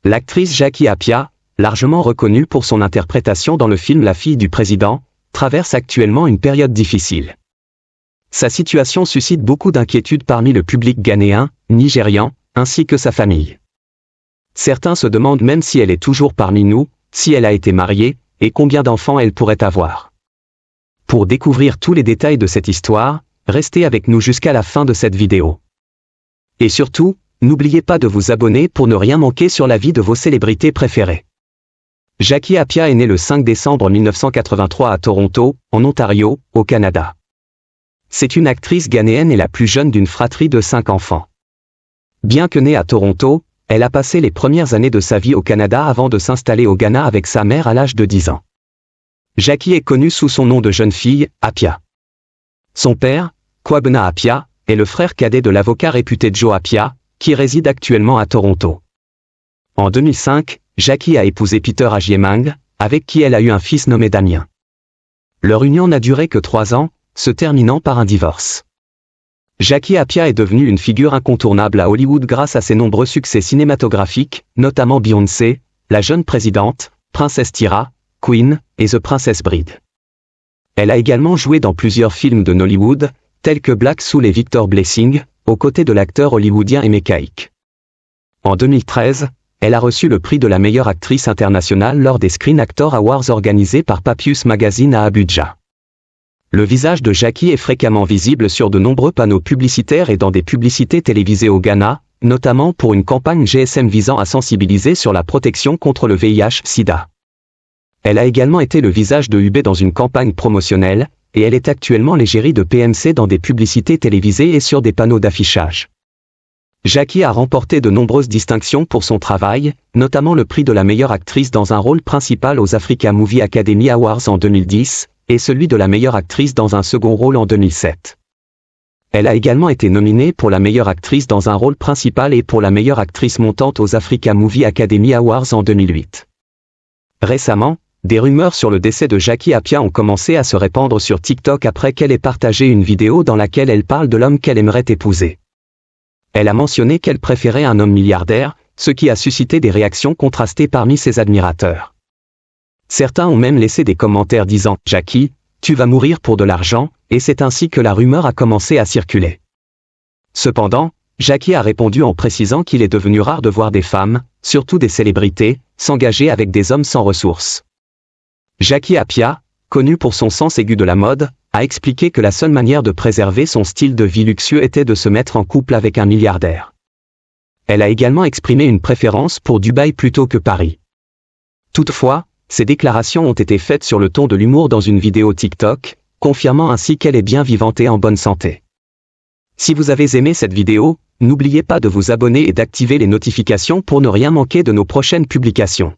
L'actrice Jackie Appiah, largement reconnue pour son interprétation dans le film La fille du président, traverse actuellement une période difficile. Sa situation suscite beaucoup d'inquiétudes parmi le public ghanéen, nigérian, ainsi que sa famille. Certains se demandent même si elle est toujours parmi nous, si elle a été mariée, et combien d'enfants elle pourrait avoir. Pour découvrir tous les détails de cette histoire, restez avec nous jusqu'à la fin de cette vidéo. Et surtout, n'oubliez pas de vous abonner pour ne rien manquer sur la vie de vos célébrités préférées. Jackie Appiah est née le 5 décembre 1983 à Toronto, en Ontario, au Canada. C'est une actrice ghanéenne et la plus jeune d'une fratrie de 5 enfants. Bien que née à Toronto, elle a passé les premières années de sa vie au Canada avant de s'installer au Ghana avec sa mère à l'âge de 10 ans. Jackie est connue sous son nom de jeune fille, Appiah. Son père, Kwabena Appiah, est le frère cadet de l'avocat réputé Joe Appiah, qui réside actuellement à Toronto. En 2005, Jackie a épousé Peter Agyemang, avec qui elle a eu un fils nommé Damien. Leur union n'a duré que 3 ans, se terminant par un divorce. Jackie Appiah est devenue une figure incontournable à Hollywood grâce à ses nombreux succès cinématographiques, notamment Beyoncé, La jeune présidente, Princesse Tira, Queen, et The Princess Bride. Elle a également joué dans plusieurs films de Nollywood, tels que Black Soul et Victor Blessing, aux côtés de l'acteur hollywoodien Emeka Ike. En 2013, elle a reçu le prix de la meilleure actrice internationale lors des Screen Actor Awards organisés par Papius Magazine à Abuja. Le visage de Jackie est fréquemment visible sur de nombreux panneaux publicitaires et dans des publicités télévisées au Ghana, notamment pour une campagne GSM visant à sensibiliser sur la protection contre le VIH/SIDA. Elle a également été le visage de UB dans une campagne promotionnelle, et elle est actuellement l'égérie de PMC dans des publicités télévisées et sur des panneaux d'affichage. Jackie a remporté de nombreuses distinctions pour son travail, notamment le prix de la meilleure actrice dans un rôle principal aux Africa Movie Academy Awards en 2010, et celui de la meilleure actrice dans un second rôle en 2007. Elle a également été nominée pour la meilleure actrice dans un rôle principal et pour la meilleure actrice montante aux Africa Movie Academy Awards en 2008. Récemment, des rumeurs sur le décès de Jackie Appiah ont commencé à se répandre sur TikTok après qu'elle ait partagé une vidéo dans laquelle elle parle de l'homme qu'elle aimerait épouser. Elle a mentionné qu'elle préférait un homme milliardaire, ce qui a suscité des réactions contrastées parmi ses admirateurs. Certains ont même laissé des commentaires disant « Jackie, tu vas mourir pour de l'argent », et c'est ainsi que la rumeur a commencé à circuler. Cependant, Jackie a répondu en précisant qu'il est devenu rare de voir des femmes, surtout des célébrités, s'engager avec des hommes sans ressources. Jackie Appiah, connue pour son sens aigu de la mode, a expliqué que la seule manière de préserver son style de vie luxueux était de se mettre en couple avec un milliardaire. Elle a également exprimé une préférence pour Dubaï plutôt que Paris. Toutefois, ces déclarations ont été faites sur le ton de l'humour dans une vidéo TikTok, confirmant ainsi qu'elle est bien vivante et en bonne santé. Si vous avez aimé cette vidéo, n'oubliez pas de vous abonner et d'activer les notifications pour ne rien manquer de nos prochaines publications.